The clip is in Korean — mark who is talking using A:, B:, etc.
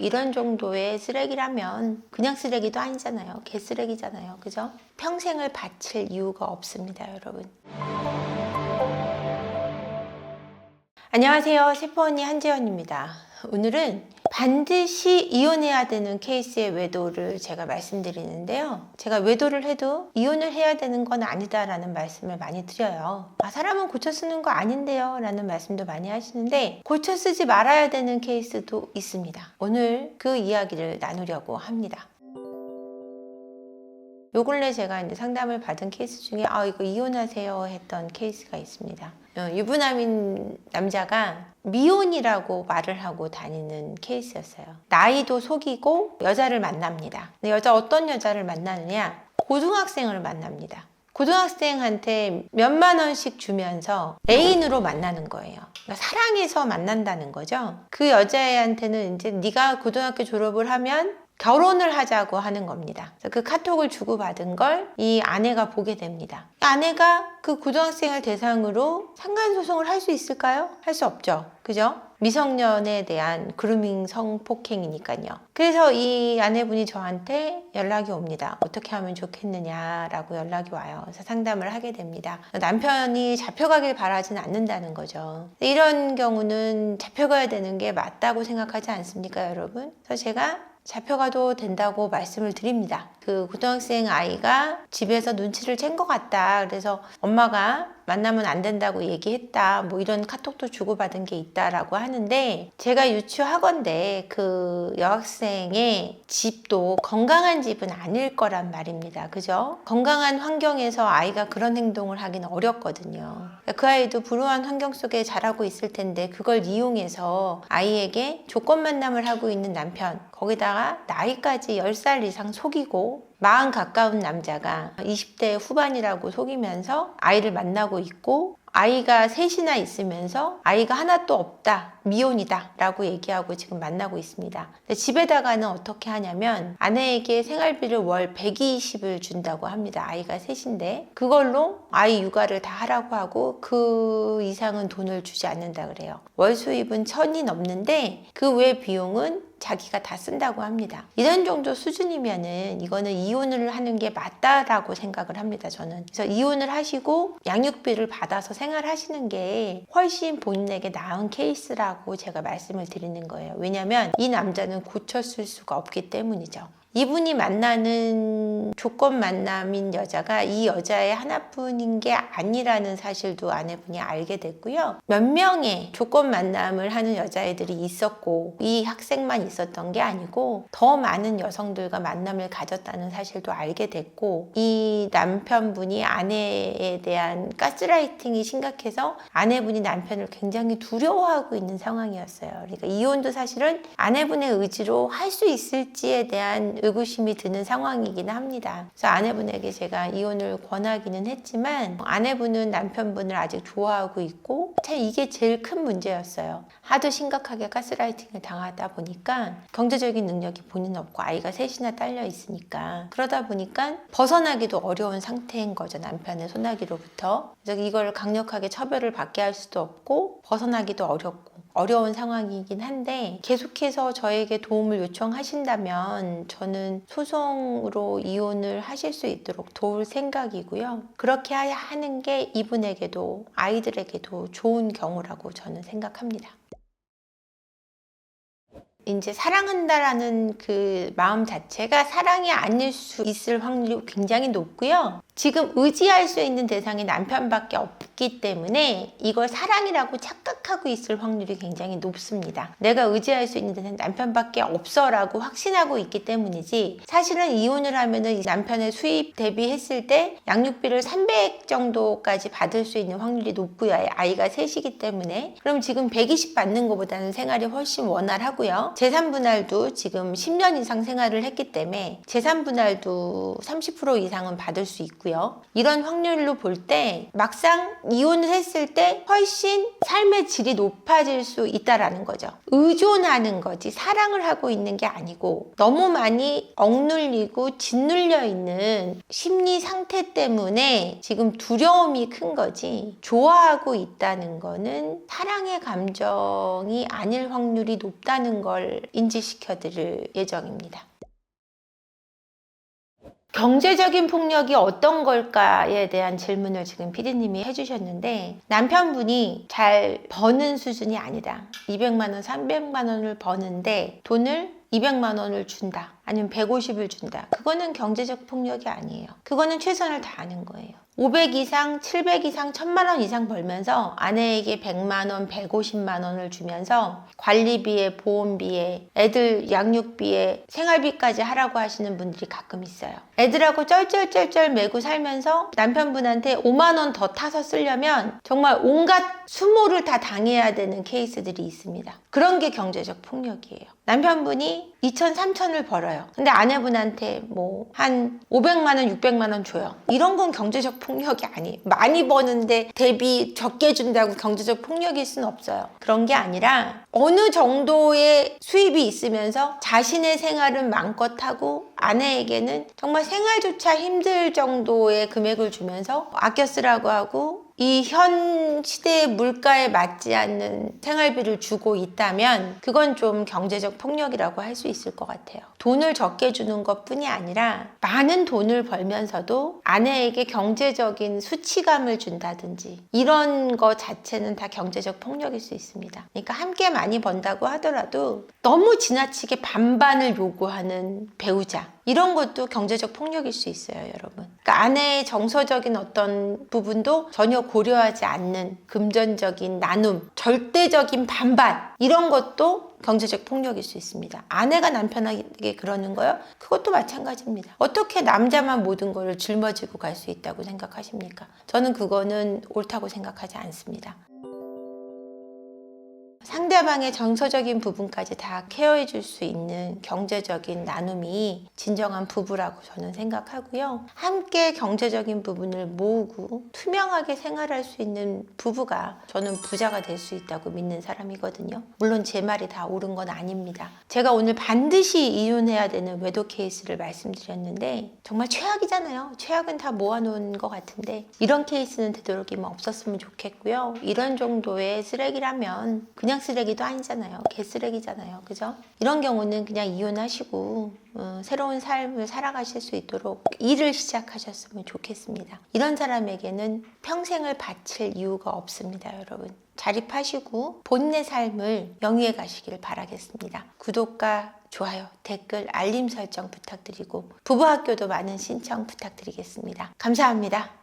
A: 이런 정도의 쓰레기라면 그냥 쓰레기도 아니잖아요. 개쓰레기잖아요. 그죠? 평생을 바칠 이유가 없습니다, 여러분. 안녕하세요. 세포언니 한지연입니다. 오늘은 반드시 이혼해야 되는 케이스의 외도를 제가 말씀드리는데요. 제가 외도를 해도 이혼을 해야 되는 건 아니다라는 말씀을 많이 드려요. 사람은 고쳐 쓰는 거 아닌데요 라는 말씀도 많이 하시는데 고쳐 쓰지 말아야 되는 케이스도 있습니다. 오늘 그 이야기를 나누려고 합니다. 요 근래 제가 이제 상담을 받은 케이스 중에 이거 이혼하세요 했던 케이스가 있습니다. 유부남인 남자가 미혼이라고 말을 하고 다니는 케이스였어요. 나이도 속이고 여자를 만납니다. 근데 어떤 여자를 만나느냐? 고등학생을 만납니다. 고등학생한테 몇만 원씩 주면서 애인으로 만나는 거예요. 그러니까 사랑해서 만난다는 거죠. 그 여자애한테는 이제 네가 고등학교 졸업을 하면 결혼을 하자고 하는 겁니다. 그래서 그 카톡을 주고받은 걸 이 아내가 보게 됩니다. 아내가 그 고등학생을 대상으로 상간소송을 할 수 있을까요? 할 수 없죠. 그죠? 미성년에 대한 그루밍 성폭행이니까요. 그래서 이 아내분이 저한테 연락이 옵니다. 어떻게 하면 좋겠느냐라고 연락이 와요. 그래서 상담을 하게 됩니다. 남편이 잡혀가길 바라진 않는다는 거죠. 이런 경우는 잡혀가야 되는 게 맞다고 생각하지 않습니까, 여러분? 그래서 제가 잡혀가도 된다고 말씀을 드립니다. 그 고등학생 아이가 집에서 눈치를 챈 것 같다. 그래서 엄마가 만나면 안 된다고 얘기했다. 뭐 이런 카톡도 주고받은 게 있다라고 하는데 제가 유추하건대 그 여학생의 집도 건강한 집은 아닐 거란 말입니다. 그죠? 건강한 환경에서 아이가 그런 행동을 하긴 어렵거든요. 그 아이도 불우한 환경 속에 자라고 있을 텐데 그걸 이용해서 아이에게 조건 만남을 하고 있는 남편, 거기다가 나이까지 10살 이상 속이고 40 가까운 남자가 20대 후반이라고 속이면서 아이를 만나고 있고 아이가 셋이나 있으면서 아이가 하나도 없다, 미혼이다 라고 얘기하고 지금 만나고 있습니다. 집에다가는 어떻게 하냐면 아내에게 생활비를 월 120을 준다고 합니다. 아이가 셋인데 그걸로 아이 육아를 다 하라고 하고 그 이상은 돈을 주지 않는다 그래요. 월 수입은 1000이 넘는데 그 외 비용은 자기가 다 쓴다고 합니다. 이런 정도 수준이면은 이거는 이혼을 하는 게 맞다라고 생각을 합니다. 저는. 그래서 이혼을 하시고 양육비를 받아서 생활하시는 게 훨씬 본인에게 나은 케이스라고 제가 말씀을 드리는 거예요. 왜냐하면 이 남자는 고쳤을 수가 없기 때문이죠. 이분이 만나는 조건 만남인 여자가 이 여자의 하나뿐인 게 아니라는 사실도 아내분이 알게 됐고요. 몇 명의 조건 만남을 하는 여자애들이 있었고 이 학생만 있었던 게 아니고 더 많은 여성들과 만남을 가졌다는 사실도 알게 됐고 이 남편분이 아내에 대한 가스라이팅이 심각해서 아내분이 남편을 굉장히 두려워하고 있는 상황이었어요. 그러니까 이혼도 사실은 아내분의 의지로 할 수 있을지에 대한 의구심이 드는 상황이긴 합니다. 그래서 아내분에게 제가 이혼을 권하기는 했지만 아내분은 남편분을 아직 좋아하고 있고 참 이게 제일 큰 문제였어요. 하도 심각하게 가스라이팅을 당하다 보니까 경제적인 능력이 본인 없고 아이가 셋이나 딸려 있으니까 그러다 보니까 벗어나기도 어려운 상태인 거죠. 남편의 손아귀로부터. 그래서 이걸 강력하게 처벌을 받게 할 수도 없고 벗어나기도 어려운 상황이긴 한데 계속해서 저에게 도움을 요청하신다면 저는 소송으로 이혼을 하실 수 있도록 도울 생각이고요. 그렇게 하는 게 이분에게도 아이들에게도 좋은 경우라고 저는 생각합니다. 이제 사랑한다라는 그 마음 자체가 사랑이 아닐 수 있을 확률이 굉장히 높고요. 지금 의지할 수 있는 대상이 남편밖에 없기 때문에 이걸 사랑이라고 착각하고 있을 확률이 굉장히 높습니다. 내가 의지할 수 있는 대상이 남편밖에 없어라고 확신하고 있기 때문이지 사실은 이혼을 하면은 남편의 수입 대비했을 때 양육비를 300 정도까지 받을 수 있는 확률이 높고요. 아이가 셋이기 때문에 그럼 지금 120 받는 것보다는 생활이 훨씬 원활하고요. 재산분할도 지금 10년 이상 생활을 했기 때문에 재산분할도 30% 이상은 받을 수 있고요. 있고요. 이런 확률로 볼 때 막상 이혼을 했을 때 훨씬 삶의 질이 높아질 수 있다라는 거죠. 의존하는 거지 사랑을 하고 있는 게 아니고 너무 많이 억눌리고 짓눌려 있는 심리 상태 때문에 지금 두려움이 큰 거지, 좋아하고 있다는 거는 사랑의 감정이 아닐 확률이 높다는 걸 인지시켜 드릴 예정입니다. 경제적인 폭력이 어떤 걸까에 대한 질문을 지금 피디님이 해주셨는데, 남편분이 잘 버는 수준이 아니다. 200만 원, 300만 원을 버는데 돈을 200만 원을 준다. 아니면 150을 준다. 그거는 경제적 폭력이 아니에요. 그거는 최선을 다하는 거예요. 500 이상, 700 이상, 1000만 원 이상 벌면서 아내에게 100만 원, 150만 원을 주면서 관리비에, 보험비에, 애들 양육비에, 생활비까지 하라고 하시는 분들이 가끔 있어요. 애들하고 쩔쩔쩔쩔 매고 살면서 남편분한테 5만 원 더 타서 쓰려면 정말 온갖 수모를 다 당해야 되는 케이스들이 있습니다. 그런 게 경제적 폭력이에요. 남편분이 2천, 3천을 벌어요. 근데 아내분한테 뭐 한 500만 원, 600만 원 줘요. 이런 건 경제적 폭력이 아니에요. 많이 버는데 대비 적게 준다고 경제적 폭력일 수는 없어요. 그런 게 아니라 어느 정도의 수입이 있으면서 자신의 생활은 마음껏 하고 아내에게는 정말 생활조차 힘들 정도의 금액을 주면서 아껴 쓰라고 하고 이 현 시대의 물가에 맞지 않는 생활비를 주고 있다면 그건 좀 경제적 폭력이라고 할 수 있을 것 같아요. 돈을 적게 주는 것뿐이 아니라 많은 돈을 벌면서도 아내에게 경제적인 수치감을 준다든지 이런 거 자체는 다 경제적 폭력일 수 있습니다. 그러니까 함께 많이 번다고 하더라도 너무 지나치게 반반을 요구하는 배우자, 이런 것도 경제적 폭력일 수 있어요, 여러분. 그러니까 아내의 정서적인 어떤 부분도 전혀 고려하지 않는 금전적인 나눔, 절대적인 반반, 이런 것도 경제적 폭력일 수 있습니다. 아내가 남편에게 그러는 거요? 그것도 마찬가지입니다. 어떻게 남자만 모든 거를 짊어지고 갈 수 있다고 생각하십니까? 저는 그거는 옳다고 생각하지 않습니다. 상대방의 정서적인 부분까지 다 케어해 줄 수 있는 경제적인 나눔이 진정한 부부라고 저는 생각하고요. 함께 경제적인 부분을 모으고 투명하게 생활할 수 있는 부부가 저는 부자가 될 수 있다고 믿는 사람이거든요. 물론 제 말이 다 옳은 건 아닙니다. 제가 오늘 반드시 이혼해야 되는 외도 케이스를 말씀드렸는데 정말 최악이잖아요. 최악은 다 모아놓은 것 같은데 이런 케이스는 되도록이면 없었으면 좋겠고요. 이런 정도의 쓰레기라면 그냥 쓰레기도 아니잖아요. 개쓰레기잖아요. 그죠? 이런 경우는 그냥 이혼하시고 새로운 삶을 살아가실 수 있도록 일을 시작하셨으면 좋겠습니다. 이런 사람에게는 평생을 바칠 이유가 없습니다, 여러분. 자립하시고 본인의 삶을 영위해 가시길 바라겠습니다. 구독과 좋아요, 댓글, 알림 설정 부탁드리고 부부학교도 많은 신청 부탁드리겠습니다. 감사합니다.